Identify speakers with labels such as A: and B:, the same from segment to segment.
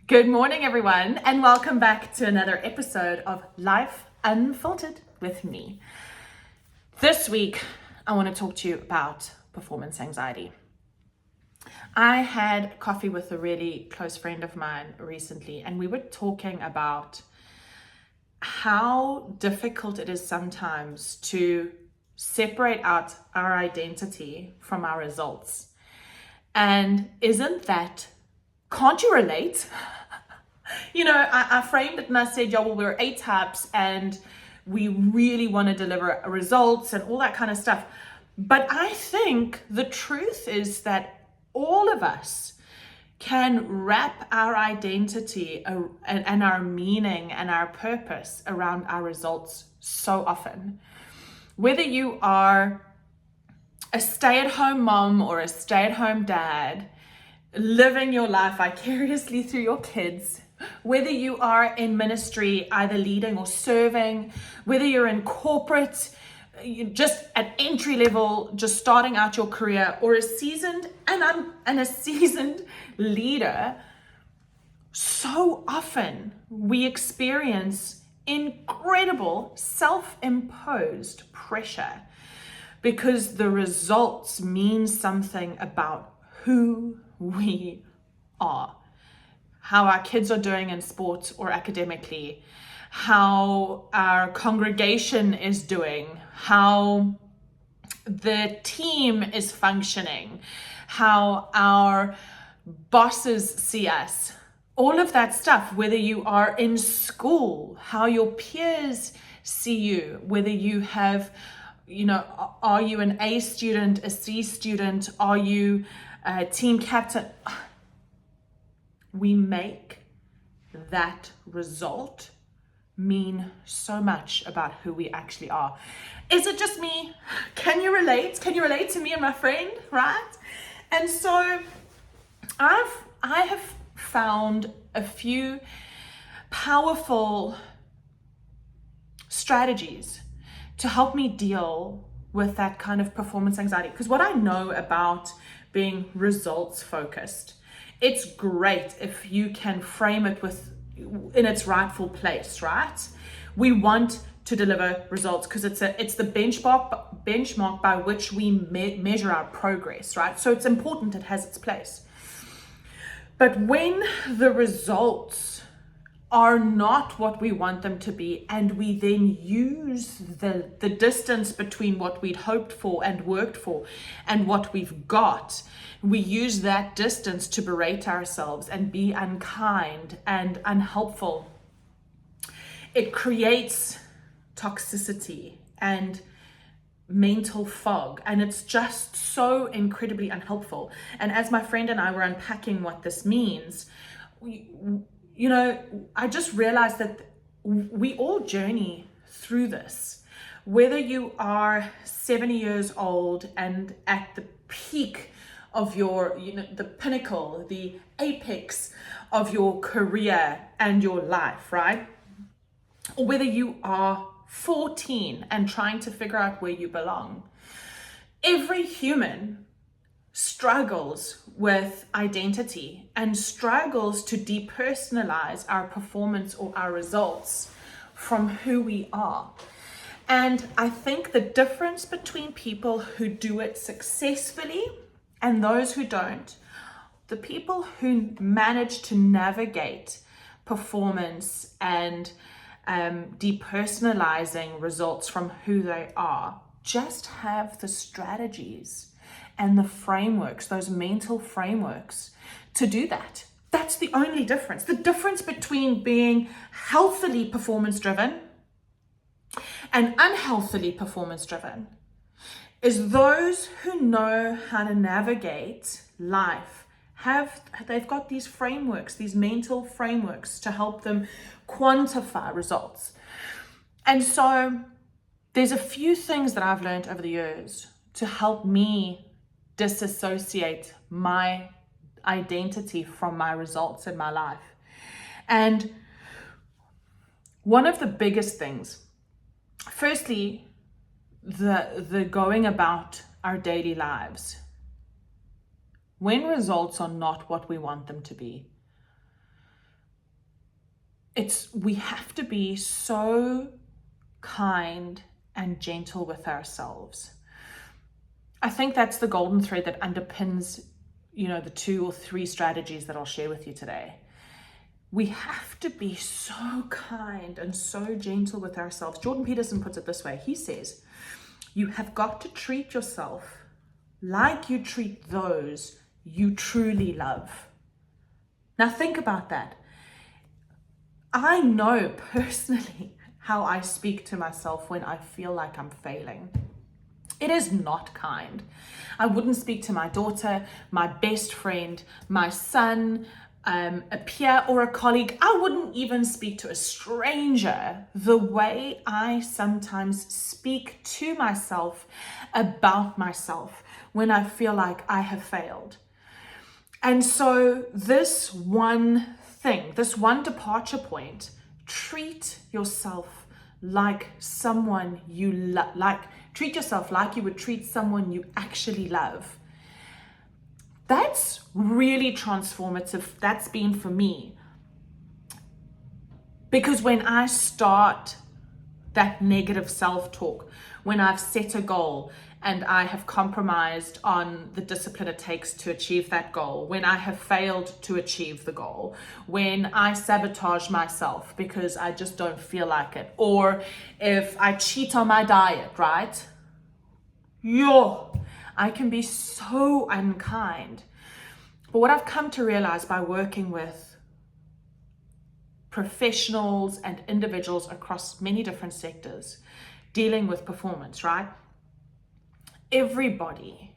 A: Good morning, everyone, and welcome back to another episode of Life Unfiltered with me. This week, I want to talk to you about performance anxiety. I had coffee with a really close friend of mine recently, and we were talking about how difficult it is sometimes to separate out our identity from our results. And can't you relate? I framed it and I said, we're A types and we really want to deliver results and all that kind of stuff. But I think the truth is that all of us can wrap our identity and our meaning and our purpose around our results so often. Whether you are a stay-at-home mom or a stay-at-home dad, living your life vicariously through your kids, whether you are in ministry, either leading or serving, whether you're in corporate, just at entry level, just starting out your career, or a seasoned leader, so often we experience incredible self-imposed pressure because the results mean something about who we are. How our kids are doing in sports or academically, how our congregation is doing, how the team is functioning, how our bosses see us, all of that stuff, whether you are in school, how your peers see you, whether you have, are you an A student, a C student, are you a team captain? We make that result mean so much about who we actually are. Is it just me? Can you relate? Can you relate to me and my friend, right? And so I have found a few powerful strategies to help me deal with that kind of performance anxiety. Because what I know about being results focused, it's great if you can frame it in its rightful place, right? We want to deliver results because it's the benchmark by which we measure our progress, right? So it's important it has its place. But when the results are not what we want them to be, and we then use the distance between what we'd hoped for and worked for and what we've got, we use that distance to berate ourselves and be unkind and unhelpful. It creates toxicity and mental fog, and it's just so incredibly unhelpful. And as my friend and I were unpacking what this means, I just realized that we all journey through this. Whether you are 70 years old and at the peak of your, the pinnacle, the apex of your career and your life, right? Or whether you are 14 and trying to figure out where you belong. Every human struggles with identity and struggles to depersonalize our performance or our results from who we are. And I think the difference between people who do it successfully and those who don't, the people who manage to navigate performance and depersonalizing results from who they are, just have the strategies and the frameworks, those mental frameworks to do that. That's the only difference. The difference between being healthily performance driven and unhealthily performance driven is those who know how to navigate life. They've got these frameworks, these mental frameworks to help them quantify results. And so there's a few things that I've learned over the years to help me disassociate my identity from my results in my life. And one of the biggest things, firstly, the going about our daily lives. When results are not what we want them to be, we have to be so kind and gentle with ourselves. I think that's the golden thread that underpins, the 2 or 3 strategies that I'll share with you today. We have to be so kind and so gentle with ourselves. Jordan Peterson puts it this way. He says, you have got to treat yourself like you treat those you truly love. Now think about that. I know personally how I speak to myself when I feel like I'm failing. It is not kind. I wouldn't speak to my daughter, my best friend, my son, a peer or a colleague. I wouldn't even speak to a stranger the way I sometimes speak to myself about myself when I feel like I have failed. And so this one thing, this one departure point, treat yourself like someone you treat yourself like you would treat someone you actually love. That's really transformative. That's been for me. Because when I start that negative self-talk, when I've set a goal and I have compromised on the discipline it takes to achieve that goal, when I have failed to achieve the goal, when I sabotage myself because I just don't feel like it, or if I cheat on my diet, right? I can be so unkind. But what I've come to realize by working with professionals and individuals across many different sectors dealing with performance, right? Everybody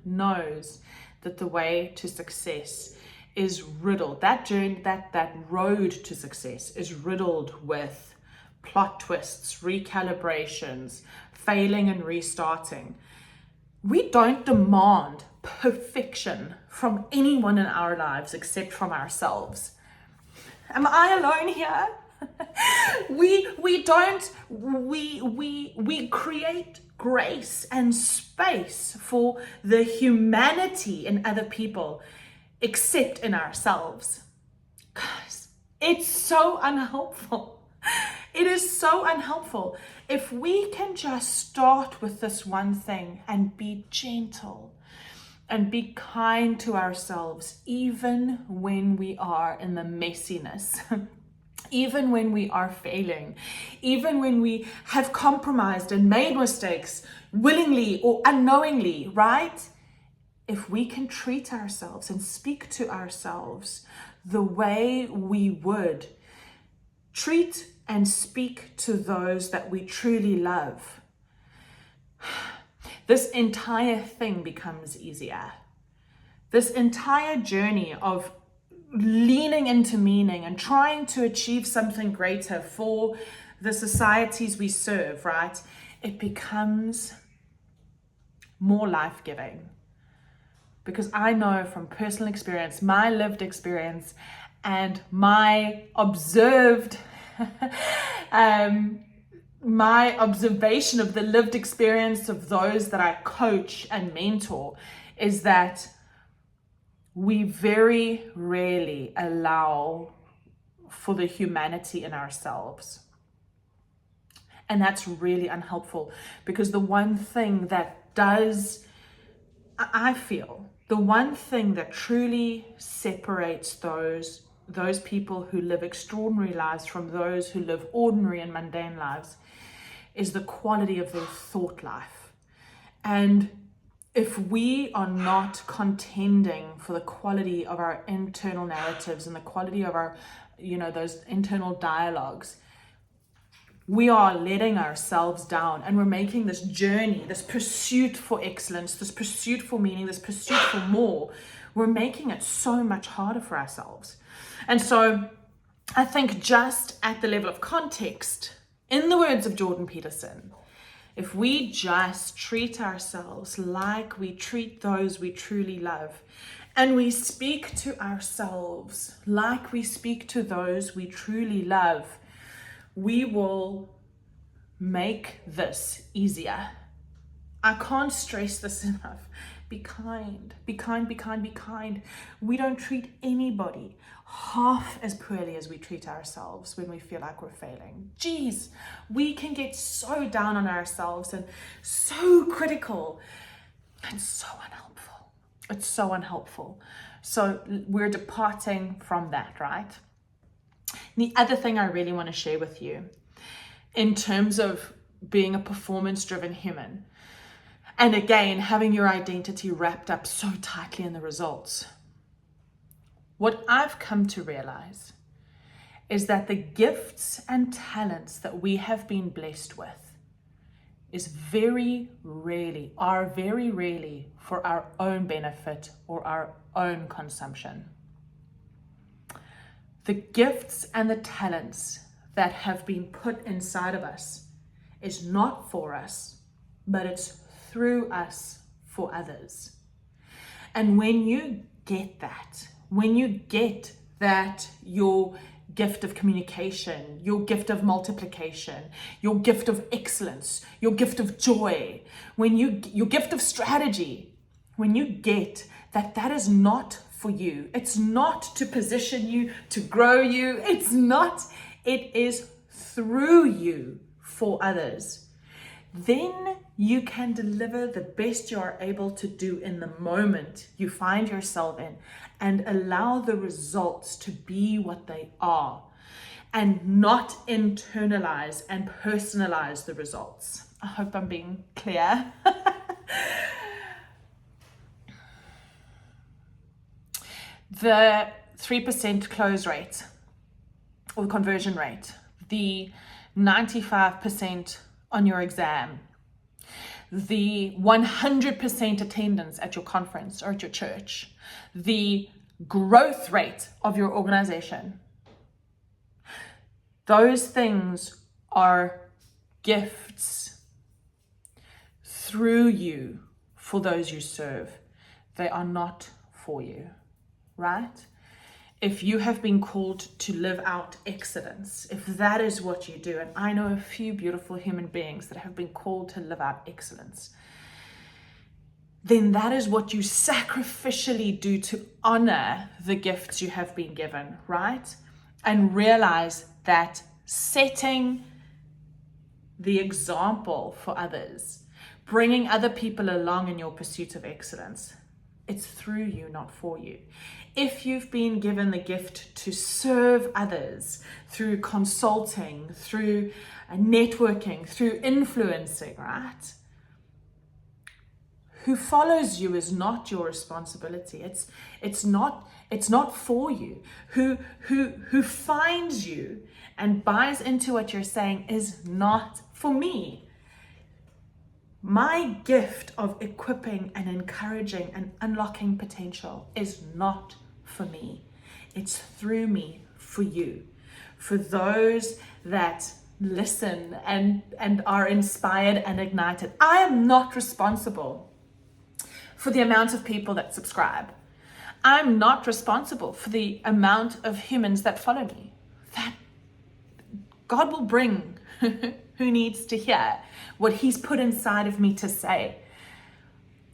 A: knows that the way to success is riddled. That journey, that road to success is riddled with plot twists, recalibrations, failing and restarting. We don't demand perfection from anyone in our lives except from ourselves. Am I alone here? We create grace and space for the humanity in other people except in ourselves. Guys, it's so unhelpful. It is so unhelpful. If we can just start with this one thing and be gentle and be kind to ourselves, even when we are in the messiness, even when we are failing, even when we have compromised and made mistakes willingly or unknowingly, right? If we can treat ourselves and speak to ourselves the way we would treat and speak to those that we truly love, this entire thing becomes easier. This entire journey of leaning into meaning and trying to achieve something greater for the societies we serve, right? It becomes more life-giving. Because I know from personal experience, my lived experience, and my observed my observation of the lived experience of those that I coach and mentor is that we very rarely allow for the humanity in ourselves. And that's really unhelpful, because the one thing that does, I feel, the one thing that truly separates those people who live extraordinary lives from those who live ordinary and mundane lives is the quality of their thought life. And if we are not contending for the quality of our internal narratives and the quality of our, those internal dialogues, we are letting ourselves down, and we're making this journey, this pursuit for excellence, this pursuit for meaning, this pursuit for more, we're making it so much harder for ourselves. And so I think, just at the level of context, in the words of Jordan Peterson, if we just treat ourselves like we treat those we truly love, and we speak to ourselves like we speak to those we truly love, we will make this easier. I can't stress this enough. Be kind, be kind, be kind, be kind. We don't treat anybody half as poorly as we treat ourselves when we feel like we're failing. Geez, we can get so down on ourselves and so critical and so unhelpful. It's so unhelpful. So we're departing from that, right? The other thing I really want to share with you in terms of being a performance-driven human, and again, having your identity wrapped up so tightly in the results. What I've come to realize is that the gifts and talents that we have been blessed with are very rarely for our own benefit or our own consumption. The gifts and the talents that have been put inside of us is not for us, but it's through us for others. And when you get that, your gift of communication, your gift of multiplication, your gift of excellence, your gift of joy, your gift of strategy, when you get that is not for you, it's not to position you, to grow you, it is through you for others, then you can deliver the best you are able to do in the moment you find yourself in and allow the results to be what they are and not internalize and personalize the results. I hope I'm being clear. The 3% close rate or conversion rate, the 95% on your exam, the 100% attendance at your conference or at your church, the growth rate of your organization. Those things are gifts through you for those you serve. They are not for you, right? If you have been called to live out excellence, if that is what you do, and I know a few beautiful human beings that have been called to live out excellence, then that is what you sacrificially do to honor the gifts you have been given, right? And realize that setting the example for others, bringing other people along in your pursuit of excellence, it's through you, not for you. If you've been given the gift to serve others through consulting, through networking, through influencing, right? Who follows you is not your responsibility. It's not for you. Who finds you and buys into what you're saying is not for me. My gift of equipping and encouraging and unlocking potential is not for me. It's through me for you, for those that listen and are inspired and ignited. I am not responsible for the amount of people that subscribe. I'm not responsible for the amount of humans that follow me. That God will bring who needs to hear what He's put inside of me to say.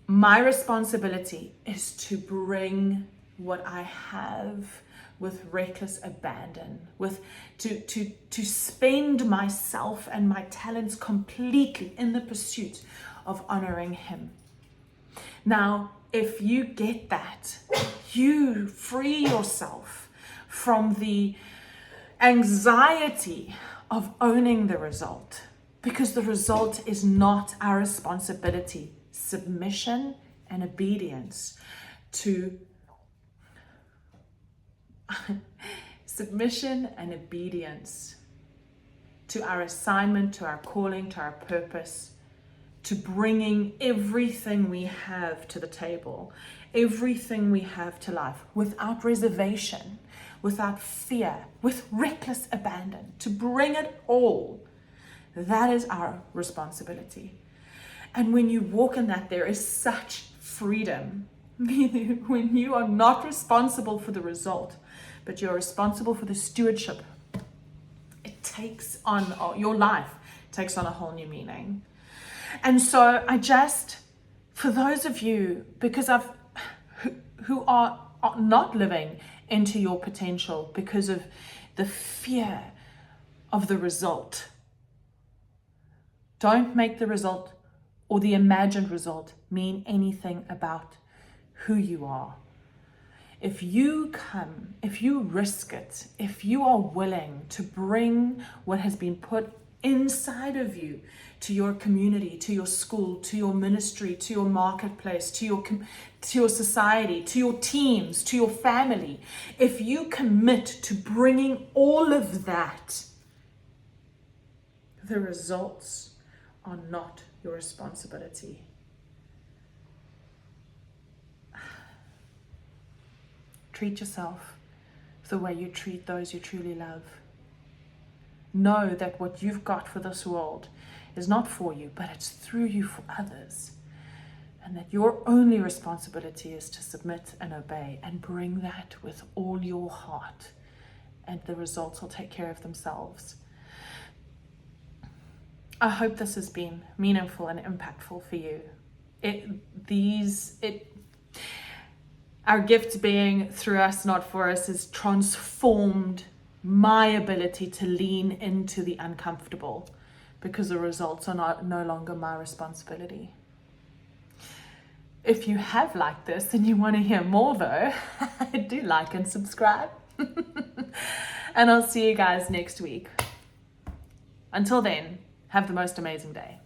A: My responsibility is to bring what I have with reckless abandon, to spend myself and my talents completely in the pursuit of honoring Him. Now, if you get that, you free yourself from the anxiety of owning the result, because the result is not our responsibility. Submission and obedience to our assignment, to our calling, to our purpose, to bringing everything we have to the table, everything we have to life, without reservation, without fear, with reckless abandon, to bring it all. That is our responsibility. And when you walk in that, there is such freedom. When you are not responsible for the result, but you're responsible for the stewardship, it takes on, your life takes on a whole new meaning. And so I just For those of you, because who are not living into your potential because of the fear of the result, don't make the result or the imagined result mean anything about who you are. If you risk it, if you are willing to bring what has been put inside of you to your community, to your school, to your ministry, to your marketplace, to your society, to your teams, to your family, if you commit to bringing all of that, the results are not your responsibility. Treat yourself the way you treat those you truly love. Know that what you've got for this world is not for you, but it's through you for others. And that your only responsibility is to submit and obey and bring that with all your heart. And the results will take care of themselves. I hope this has been meaningful and impactful for you. Our gift being through us, not for us, has transformed my ability to lean into the uncomfortable because the results are no longer my responsibility. If you have liked this and you want to hear more though, do like and subscribe. And I'll see you guys next week. Until then, have the most amazing day.